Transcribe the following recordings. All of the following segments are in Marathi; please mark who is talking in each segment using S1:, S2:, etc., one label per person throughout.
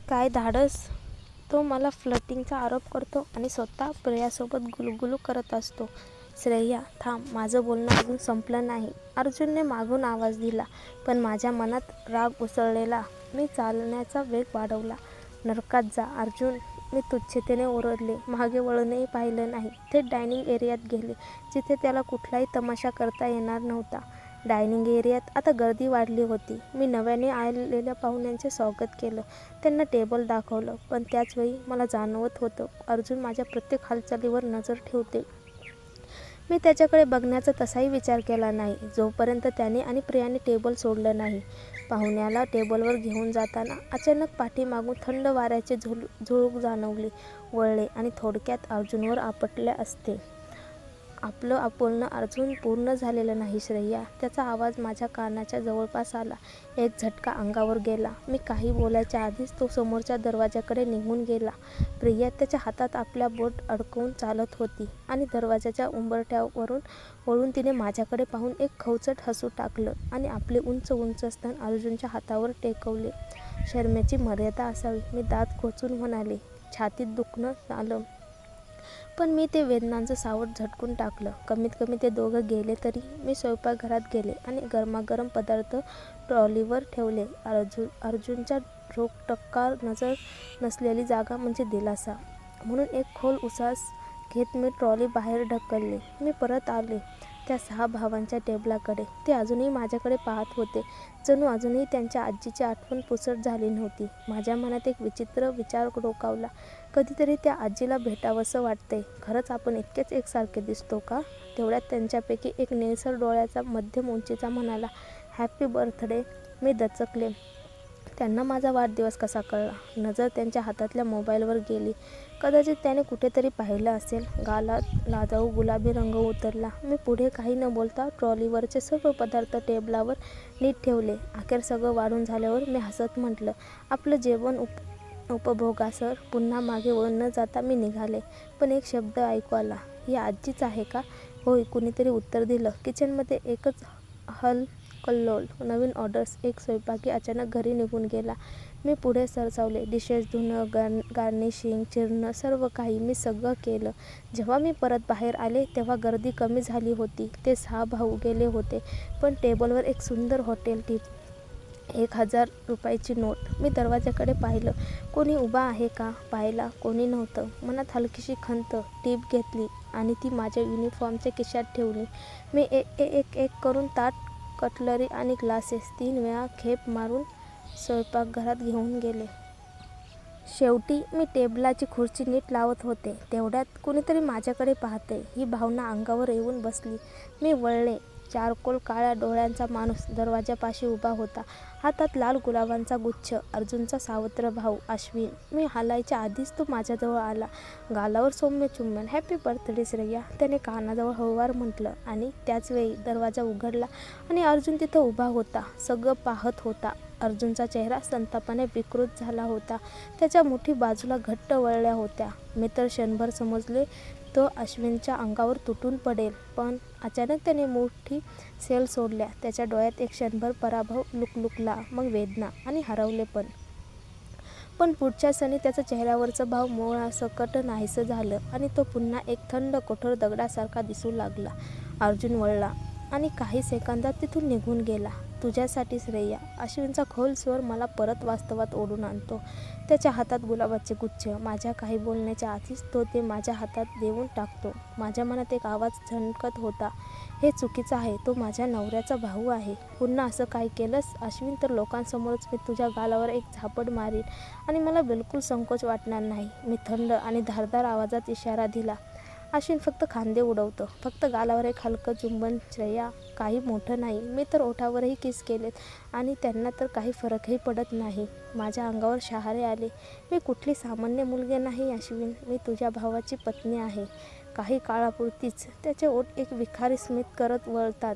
S1: काय धाडस. तो मला फ्लर्टिंगचा आरोप करतो आणि स्वतः प्रियासोबत गुलगुलू करत असतो. श्रेया थांब, माझं बोलणं अजून संपलं नाही. अर्जुनने मागून आवाज दिला, पण माझ्या मनात राग उसळलेला. मी चालण्याचा वेग वाढवला. नरकात जा अर्जुन, मी तुच्छतेने ओरडले. मागे वळूनही पाहिलं नाही. थेट डायनिंग एरियात गेले, जिथे त्याला कुठलाही तमाशा करता येणार नव्हता. डायनिंग एरियात आता गर्दी वाढली होती. मी नव्याने आलेल्या पाहुण्यांचे स्वागत केलं, त्यांना टेबल दाखवलं, पण त्याचवेळी मला जाणवत होतं अर्जुन माझ्या प्रत्येक हालचालीवर नजर ठेवते. मी त्याच्याकडे बघण्याचा तसाही विचार केला नाही, जोपर्यंत त्याने आणि प्रियाने टेबल सोडलं नाही. पाहुण्याला टेबलवर घेऊन जाताना अचानक पाठीमागून थंड वाऱ्याची झुळूक जाणवली. वळले आणि थोडक्यात अर्जुनवर आपटले असते. आपलं बोलणं अजून पूर्ण झालेलं नाही श्रेया. त्याचा आवाज माझ्या कानाच्या जवळपास आला. एक झटका अंगावर गेला. मी काही बोलायच्या आधीच तो समोरच्या दरवाजाकडे निघून गेला. प्रिया त्याच्या हातात आपल्या बोट अडकवून चालत होती आणि दरवाजाच्या उंबरठ्यावरून वळून तिने माझ्याकडे पाहून एक खवचट हसू टाकलं आणि आपले उंच उंच स्तन अर्जुनच्या हातावर टेकवले. शरमेची मर्यादा असावी, मी दात खोचून म्हणाले. छातीत दुखणं आलं, पण मी ते वेदनांचं सावट झटकून टाकलं. कमीत कमी ते दोघं गेले तरी. मी स्वयंपाकघरात गेले आणि गरमागरम पदार्थ ट्रॉलीवर ठेवले. अर्जुनच्या रोखटक्कार नजर नसलेली जागा म्हणजे दिलासा. म्हणून एक खोल उश्वास घेत मी ट्रॉली बाहेर ढकलली. मी परत आले त्या 6 भावांच्या टेबलाकडे. ते अजूनही माझ्याकडे पाहत होते, जणू अजूनही त्यांच्या आजीची आठवण पुसट झाली नव्हती. माझ्या मनात एक विचित्र विचार डोकावला. कधीतरी त्या आजीला भेटावंसं वाटतंय. खरंच आपण इतकेच एकसारखे दिसतो का? तेवढ्यात त्यांच्यापैकी एक निळसर डोळ्याचा मध्यम उंचीचा म्हणाला, हॅपी बर्थडे. मी दचकले. त्यांना माझा वाढदिवस कसा कळला? नजर त्यांच्या हातातल्या मोबाईलवर गेली. कदाचित त्याने कुठेतरी पाहिलं असेल. गालात लाजाळू गुलाबी रंग उतरला. मी पुढे काही न बोलता ट्रॉलीवरचे सर्व पदार्थ टेबलावर नीट ठेवले. अखेर सगळं वाढून झाल्यावर मी हसत म्हटलं, आपलं जेवण उपभोगासर. पुन्हा मागे वळून न जाता मी निघाले. पण एक शब्द ऐकू आला, ही आजीच आहे का? होय, कुणीतरी उत्तर दिलं. किचनमध्ये एकच हलकल्लोळ. नवीन ऑर्डर्स. एक स्वयंपाकी अचानक घरी निघून गेला. मी पुढे सरसावले. डिशेस धुणं, गार्निशिंग, चिरणं, सर्व काही मी सगळं केलं. जेव्हा मी परत बाहेर आले तेव्हा गर्दी कमी झाली होती. ते 6 भाऊ गेले होते, पण टेबलवर एक सुंदर हॉटेल टिप, 1000 रुपयाची नोट. मी दरवाजाकडे पाहिलं. कोणी उभा आहे का पाहायला? कोणी नव्हतं. मनात हलकीशी खंत. टीप घेतली आणि ती माझ्या युनिफॉर्मच्या खिशात ठेवली. मी एक करून ताट, कटलरी आणि ग्लासेस 3 वेळा खेप मारून स्वयंपाकघरात घेऊन गेले. शेवटी मी टेबलाची खुर्ची नीट लावत होते, तेवढ्यात कुणीतरी माझ्याकडे पाहतंय ही भावना अंगावर येऊन बसली. मी वळले. चारकोल काळ्या डोळ्यांचा माणूस दरवाजापाशी उभा होता. हातात लाल गुलाबांचा गुच्छ. अर्जुनचा सावत्र भाऊ अश्विन. मी हालायच्या आधीच तो माझ्याजवळ आला. गालावर सौम्य चुंबन. हॅपी बर्थडे श्रेया, त्याने कानाजवळ हळूवार म्हटलं आणि त्याचवेळी दरवाजा उघडला आणि अर्जुन तिथं उभा होता, सगळं पाहत होता. अर्जुनचा चेहरा संतापाने विकृत झाला होता. त्याच्या मुठी बाजूला घट्ट वळल्या होत्या. मी तर क्षणभर समजले तो अश्विनच्या अंगावर तुटून पडेल, पण अचानक त्याने मुठी सेल सोडल्या. त्याच्या डोळ्यात एक क्षणभर पराभव लुकलुकला, मग वेदना आणि हरवले पण पुढच्या क्षणी त्याच्या चेहऱ्यावरचं भाव मुळासकट नाहीसं झालं आणि तो पुन्हा एक थंड कठोर दगडासारखा दिसू लागला. अर्जुन वळला आणि काही सेकंदात तिथून निघून गेला. तुझ्यासाठी श्रेया. अश्विनचा खोल स्वर मला परत वास्तवात ओढून आणतो. त्याच्या हातात गुलाबाचे गुच्छ. माझ्या काही बोलण्याच्या आधीच तो ते माझ्या हातात देऊन टाकतो. माझ्या मनात एक आवाज झणकत होता, हे चुकीचं आहे. तो माझ्या नवऱ्याचा भाऊ आहे. पुन्हा असं काय केलंस अश्विन तर लोकांसमोरच मी तुझ्या गालावर एक झापड मारीन आणि मला बिलकुल संकोच वाटणार नाही. मी थंड आणि धारदार आवाजात इशारा दिला. अश्विन फक्त खांदे उडवतो. फक्त गालावर एक हलकं चुंबन. श्रेया, काही मोठं नाही. मी तर ओठावरही किस केलेत आणि त्यांना तर काही फरकही पडत नाही. माझ्या अंगावर शहारे आले. मी कुठली सामान्य मुलगी नाही अश्विन. मी तुझ्या भावाची पत्नी आहे. काही काळापुरतीच. त्याचे ओठ एक विखारी स्मित करत वळतात.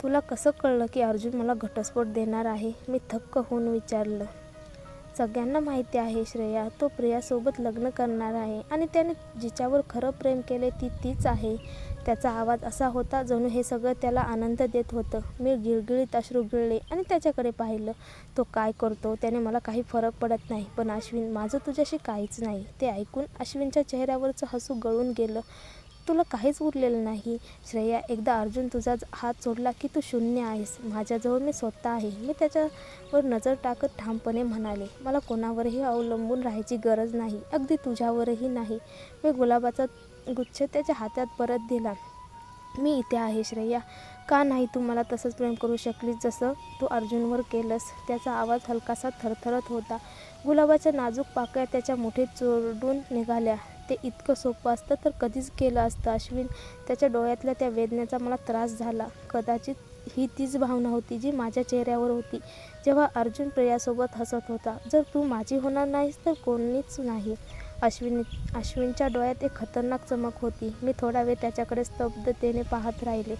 S1: तुला कसं कळलं की अर्जुन मला घटस्फोट देणार आहे? मी थक्क होऊन विचारलं. सगळ्यांना माहिती आहे श्रेया तो प्रियासोबत लग्न करणार आहे आणि त्याने जिच्यावर खरं प्रेम केले तीच आहे. त्याचा आवाज असा होता जणू हे सगळं त्याला आनंद देत होतं. मी गिळगिळीत अश्रू गिळले आणि त्याच्याकडे पाहिलं. तो काय करतो त्याने मला काही फरक पडत नाही, पण अश्विन माझं तुझ्याशी काहीच नाही. ते ऐकून अश्विनच्या चेहऱ्यावरचं हसू गळून गेलं. तुला काहीच उरलेलं नाही श्रेया. एकदा अर्जुन तुझा हात सोडला की तू शून्य आहेस. माझ्याजवळ मी स्वतः आहे. मी त्याच्यावर नजर टाकत ठामपणे म्हणाले, मला कोणावरही अवलंबून राहायची गरज नाही, अगदी तुझ्यावरही नाही. मी गुलाबाचा गुच्छ त्याच्या हातात परत दिला. मी इथे आहे श्रेया. का नाही तू मला तसंच प्रेम करू शकलीस जसं तू अर्जुनवर केलंस. त्याचा आवाज हलकासा थरथरत होता. गुलाबाच्या नाजूक पाकळ्या त्याच्या मुठीत चोरडून निघाल्या. ते इतकं सोपं असतं तर कधीच केलं असतं अश्विन. त्याच्या डोळ्यातल्या त्या वेदनेचा मला त्रास झाला. कदाचित ही तीच भावना होती जी माझ्या चेहऱ्यावर होती जेव्हा अर्जुन प्रियासोबत हसत होता. जर तू माझी होणार नाहीस तर कोणीच नाही. अश्विनच्या डोळ्यात एक खतरनाक चमक होती. मी थोडा वेळ त्याच्याकडे स्तब्धतेने पाहत राहिले.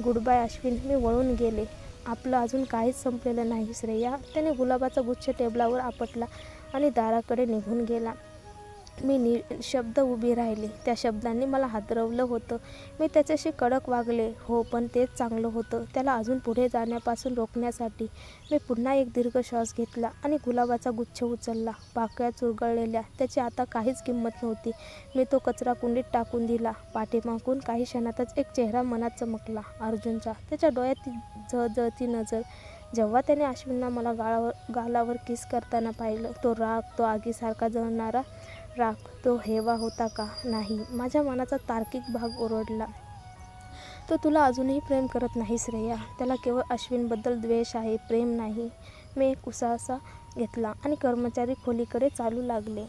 S1: Good bye Ashwin. मी वळून गेले. आपलं अजून काहीच संपलेलं नाही श्रेया. त्याने गुलाबाचा गुच्छ टेबलावर आपटला आणि दाराकडे निघून गेला. मी निशब्द उभी राहिले. त्या शब्दांनी मला हादरवलं होतं. मी त्याच्याशी कडक वागले हो, पण तेच चांगलं होतं त्याला अजून पुढे जाण्यापासून रोखण्यासाठी. मी पुन्हा एक दीर्घ श्वास घेतला आणि गुलाबाचा गुच्छ उचलला. पाकळ्या चुरगळलेल्या, त्याची आता काहीच किंमत नव्हती. मी तो कचरा कुंडीत टाकून दिला. पाठीमागून काही क्षणातच एक चेहरा मनात चमकला, अर्जुनचा. त्याच्या डोळ्यात ती जळजळती नजर. जेव्हा त्याने अश्विनला मला गालावर किस करताना पाहिलं, तो राग, तो आगीसारखा जळणारा राग, तो हेवा होता का? नाही. माझ्या मनाचा तार्किक भाग ओरडला. तो तुला अजूनही प्रेम करत नाही श्रेया. त्याला केवळ अश्विनबद्दल द्वेष आहे, प्रेम नाही. मी एक उसासा घेतला आणि कर्मचारी खोलीकडे चालू लागले.